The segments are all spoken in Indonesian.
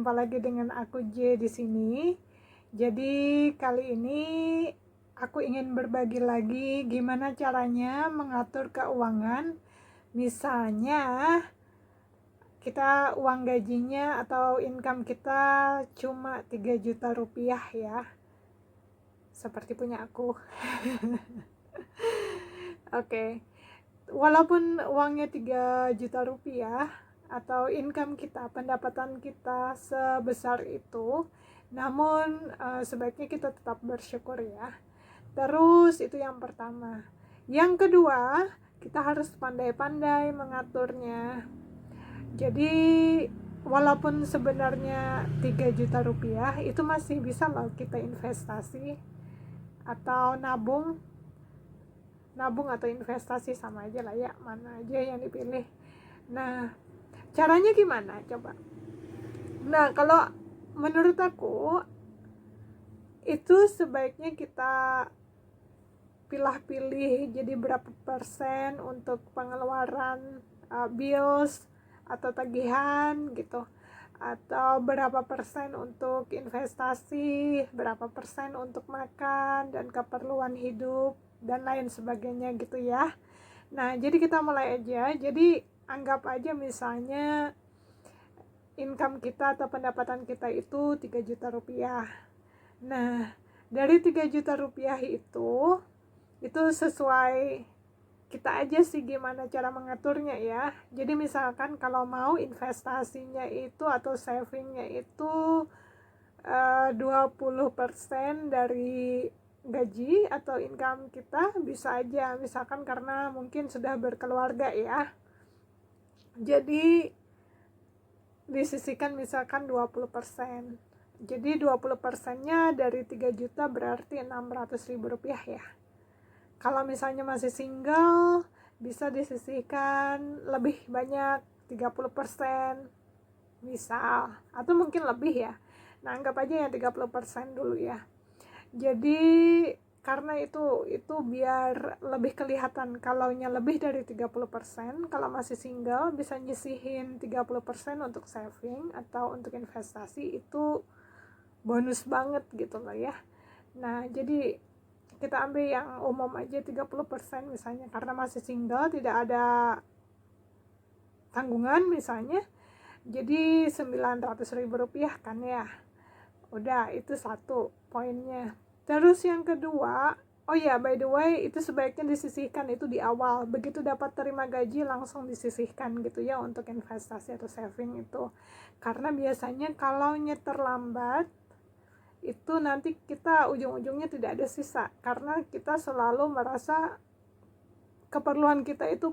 jumpa lagi dengan aku J di sini. Jadi kali ini aku ingin berbagi lagi gimana caranya mengatur keuangan. Misalnya kita uang gajinya atau income kita cuma 3 juta rupiah ya. Seperti punya aku. Oke. Walaupun uangnya 3 juta rupiah atau income kita, pendapatan kita sebesar itu, namun sebaiknya kita tetap bersyukur ya. Terus itu yang pertama. Yang kedua, kita harus pandai-pandai mengaturnya. Jadi walaupun sebenarnya 3 juta rupiah itu masih bisa loh kita investasi atau nabung atau investasi sama aja lah ya, mana aja yang dipilih. Nah, caranya gimana coba? Nah, kalau menurut aku itu sebaiknya kita pilih-pilih jadi berapa persen untuk pengeluaran bills atau tagihan gitu, atau berapa persen untuk investasi, berapa persen untuk makan dan keperluan hidup dan lain sebagainya gitu ya. Nah, jadi kita mulai aja. Jadi anggap aja misalnya income kita atau pendapatan kita itu 3 juta rupiah. Nah, dari 3 juta rupiah itu sesuai kita aja sih gimana cara mengaturnya ya. Jadi misalkan kalau mau investasinya itu atau savingnya itu 20% dari gaji atau income kita, bisa aja misalkan karena mungkin sudah berkeluarga ya, jadi disisihkan misalkan 20%. Jadi 20%-nya dari 3 juta berarti 600.000 rupiah ya. Kalau misalnya masih single, bisa disisihkan lebih banyak, 30% misal, atau mungkin lebih ya. Nah, anggap aja yang 30% dulu ya. Jadi karena itu biar lebih kelihatan, kalaunya lebih dari 30%, kalau masih single bisa nyisihin 30% untuk saving atau untuk investasi, itu bonus banget gitu loh ya. Nah, jadi kita ambil yang umum aja 30% misalnya, karena masih single, tidak ada tanggungan misalnya. Jadi 900.000 rupiah kan ya. Udah, itu satu poinnya. Terus yang kedua, oh ya, by the way, itu sebaiknya disisihkan itu di awal. Begitu dapat terima gaji langsung disisihkan gitu ya untuk investasi atau saving itu. Karena biasanya kalau terlambat itu nanti kita ujung-ujungnya tidak ada sisa, karena kita selalu merasa keperluan kita itu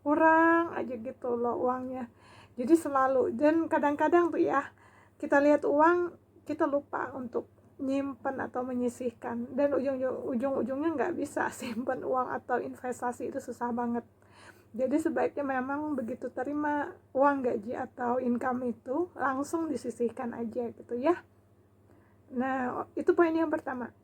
kurang aja gitu loh uangnya. Jadi selalu, dan kadang-kadang tuh ya, kita lihat uang, kita lupa untuk nyimpen atau menyisihkan, dan ujung-ujungnya nggak bisa simpen uang atau investasi, itu susah banget. Jadi sebaiknya memang begitu terima uang gaji atau income itu langsung disisihkan aja gitu ya. Nah, itu poin yang pertama.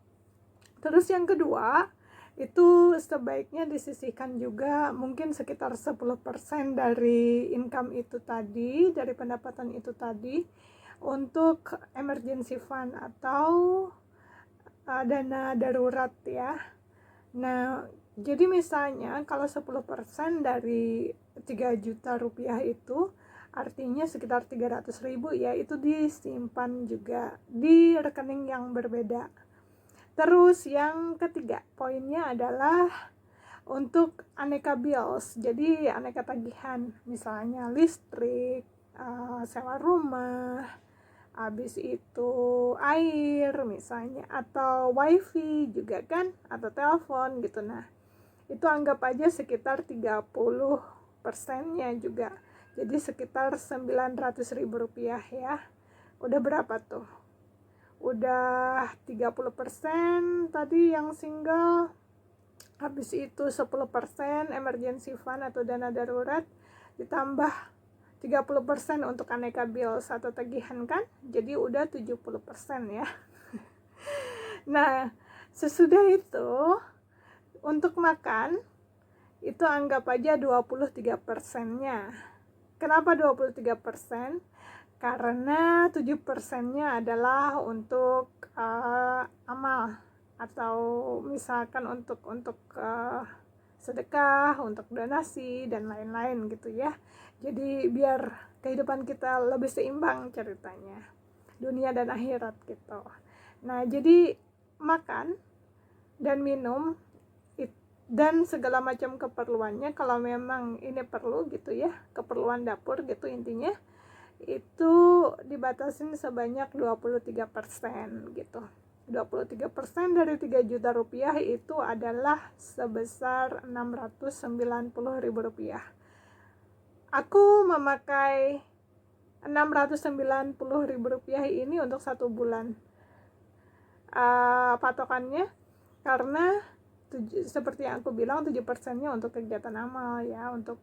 Terus yang kedua, itu sebaiknya disisihkan juga mungkin sekitar 10% dari income itu tadi, dari pendapatan itu tadi, untuk emergency fund atau dana darurat ya. Nah, jadi misalnya kalau 10% dari 3 juta rupiah itu artinya sekitar 300.000 ya, itu disimpan juga di rekening yang berbeda. Terus yang ketiga poinnya adalah untuk aneka bills, jadi aneka tagihan, misalnya listrik, sewa rumah, habis itu air misalnya, atau wifi juga kan, atau telepon gitu. Nah, itu anggap aja sekitar 30%-nya juga, jadi sekitar 900.000 rupiah ya. Udah berapa tuh? Udah 30% tadi yang single, habis itu 10% emergency fund atau dana darurat, ditambah 30% untuk aneka bills atau tagihan kan, jadi udah 70% ya. Nah, sesudah itu untuk makan itu anggap aja 23%-nya. Kenapa 23%? karena 7%-nya adalah untuk amal, atau misalkan untuk sedekah, untuk donasi dan lain-lain gitu ya. Jadi biar kehidupan kita lebih seimbang ceritanya, dunia dan akhirat gitu. Nah, jadi makan dan minum dan segala macam keperluannya, kalau memang ini perlu gitu ya, keperluan dapur gitu intinya, itu dibatasin sebanyak 23% gitu. 23% dari 3 juta rupiah itu adalah sebesar 690.000 rupiah. Aku memakai 690.000 rupiah ini untuk 1 bulan patokannya, karena seperti yang aku bilang 7%-nya untuk kegiatan amal ya, untuk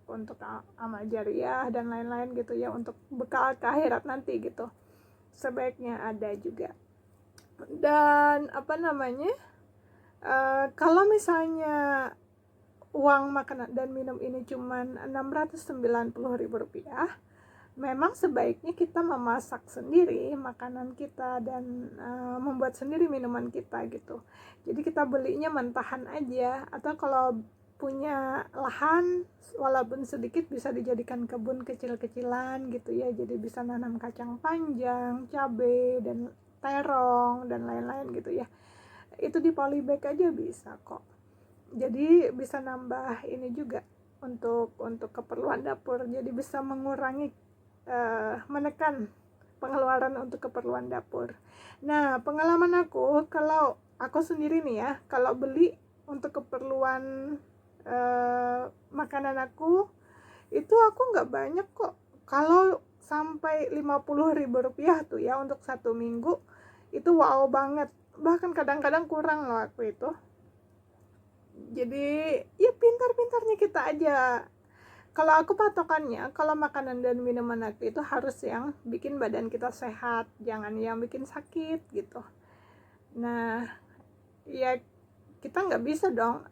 amal jariah dan lain-lain gitu ya, untuk bekal ke akhirat nanti gitu, sebaiknya ada juga. Dan kalau misalnya uang makanan dan minum ini cuman 690.000 rupiah, memang sebaiknya kita memasak sendiri makanan kita dan membuat sendiri minuman kita gitu. Jadi kita belinya mentahan aja, atau kalau punya lahan walaupun sedikit bisa dijadikan kebun kecil-kecilan gitu ya. Jadi bisa nanam kacang panjang, cabai dan terong dan lain-lain gitu ya. Itu di polybag aja bisa kok. Jadi bisa nambah ini juga untuk keperluan dapur. Jadi bisa mengurangi menekan pengeluaran untuk keperluan dapur. Nah, pengalaman aku, kalau aku sendiri nih ya, kalau beli untuk keperluan makanan aku, itu aku nggak banyak kok. Kalau sampai 50.000 rupiah tuh ya untuk 1 minggu, itu wow banget. Bahkan kadang-kadang kurang loh aku itu. Jadi ya pintar-pintarnya kita aja. Kalau aku patokannya, kalau makanan dan minuman aku itu harus yang bikin badan kita sehat, jangan yang bikin sakit gitu. Nah, ya kita nggak bisa dong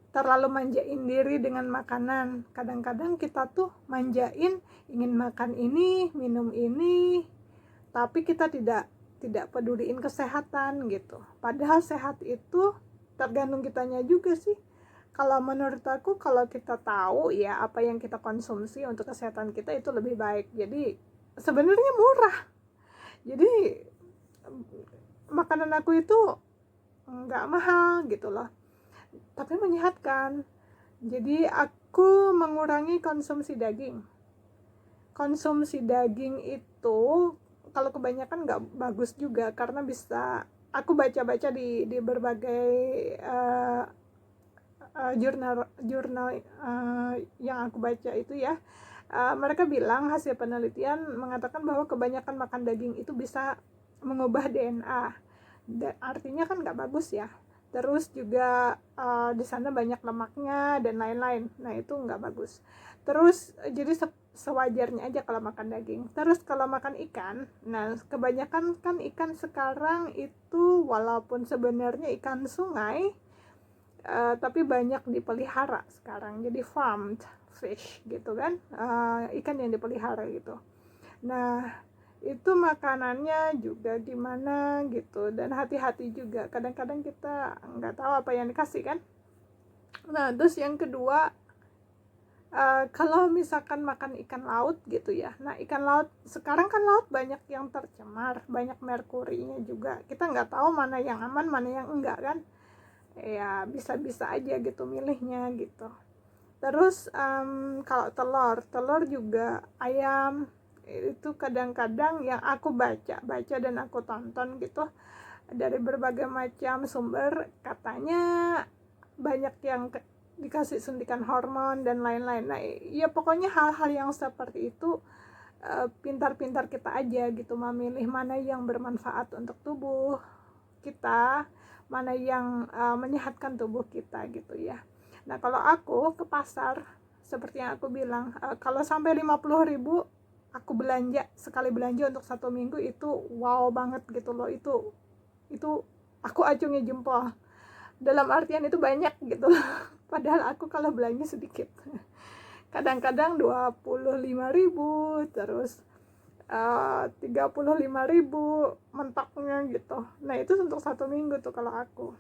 terlalu manjain diri dengan makanan. Kadang-kadang kita tuh manjain, ingin makan ini, minum ini, tapi kita tidak peduliin kesehatan gitu. Padahal sehat itu tergantung kitanya juga sih. Kalau menurut aku, kalau kita tahu ya apa yang kita konsumsi untuk kesehatan kita, itu lebih baik. Jadi sebenarnya murah. Jadi makanan aku itu nggak mahal gitu loh, tapi menyehatkan. Jadi aku mengurangi konsumsi daging. Konsumsi daging itu kalau kebanyakan nggak bagus juga, karena bisa, aku baca-baca di berbagai jurnal yang aku baca itu ya, mereka bilang hasil penelitian mengatakan bahwa kebanyakan makan daging itu bisa mengubah DNA. Artinya kan nggak bagus ya. Terus juga di sana banyak lemaknya dan lain-lain. Nah, itu nggak bagus. Terus jadi sewajarnya aja kalau makan daging. Terus kalau makan ikan, nah kebanyakan kan ikan sekarang itu walaupun sebenarnya ikan sungai, tapi banyak dipelihara sekarang, jadi farmed fish gitu kan, ikan yang dipelihara gitu. Nah, itu makanannya juga gimana gitu, dan hati-hati juga, kadang-kadang kita nggak tahu apa yang dikasih kan. Nah, terus yang kedua, kalau misalkan makan ikan laut gitu ya, nah ikan laut sekarang kan laut banyak yang tercemar, banyak merkurinya juga, kita nggak tahu mana yang aman mana yang enggak kan. Ya bisa-bisa aja gitu milihnya gitu. Terus kalau telur juga, ayam itu kadang-kadang yang aku baca dan aku tonton gitu dari berbagai macam sumber, katanya banyak yang dikasih suntikan hormon dan lain-lain. Nah ya pokoknya hal-hal yang seperti itu pintar-pintar kita aja gitu memilih mana yang bermanfaat untuk tubuh kita, mana yang menyehatkan tubuh kita gitu ya. Nah kalau aku ke pasar, seperti yang aku bilang, kalau sampai 50.000 aku belanja, sekali belanja untuk 1 minggu, itu wow banget gitu loh. Itu aku acungi jempol, dalam artian itu banyak gitu. Padahal aku kalau belanja sedikit. kadang-kadang 25.000, terus 35.000 mentoknya gitu. Nah itu untuk 1 minggu tuh kalau aku.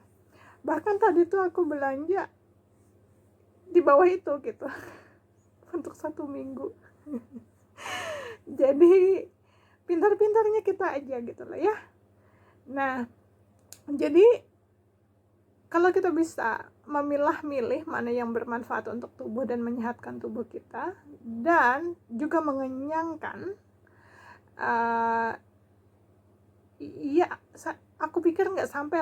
Bahkan tadi tuh aku belanja di bawah itu gitu untuk 1 minggu. Jadi pintar-pintarnya kita aja gitu loh ya. Nah jadi kalau kita bisa memilah-milih mana yang bermanfaat untuk tubuh dan menyehatkan tubuh kita dan juga mengenyangkan, iya, aku pikir nggak sampai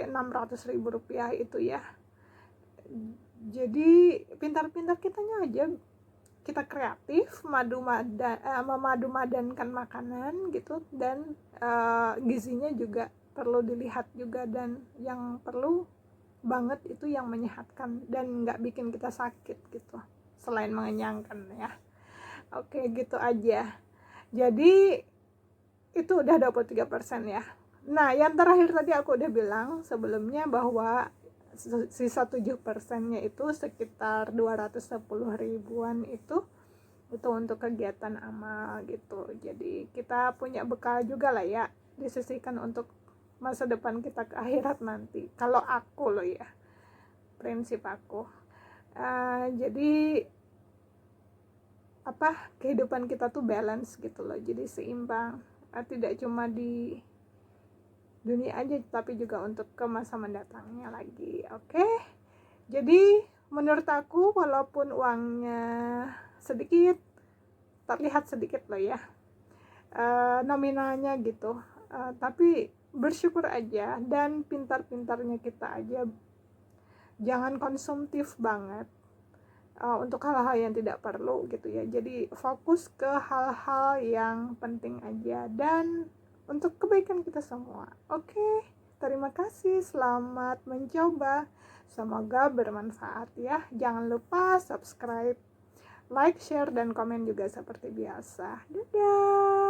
600.000 rupiah itu ya. Jadi pintar-pintar kitanya aja, kita kreatif, memadu-madankan makanan gitu, dan gizinya juga perlu dilihat juga, dan yang perlu banget itu yang menyehatkan dan nggak bikin kita sakit gitu, selain mengenyangkan ya. Oke, gitu aja. Jadi itu udah 23% ya. Nah yang terakhir tadi aku udah bilang sebelumnya bahwa sisa 7%-nya itu sekitar 210.000-an itu untuk kegiatan amal gitu. Jadi kita punya bekal juga lah ya, disisihkan untuk masa depan kita ke akhirat nanti. Kalau aku loh ya, prinsip aku. Jadi kehidupan kita tuh balance gitu loh, jadi seimbang. Tidak cuma di dunia aja, tapi juga untuk ke masa mendatangnya lagi. Oke? Jadi menurut aku walaupun uangnya sedikit, terlihat sedikit loh ya, nominalnya gitu, tapi bersyukur aja dan pintar-pintarnya kita aja, jangan konsumtif banget untuk hal-hal yang tidak perlu gitu ya. Jadi fokus ke hal-hal yang penting aja dan untuk kebaikan kita semua. Oke, terima kasih, selamat mencoba, semoga bermanfaat ya. Jangan lupa subscribe, like, share, dan komen juga seperti biasa. Dadah.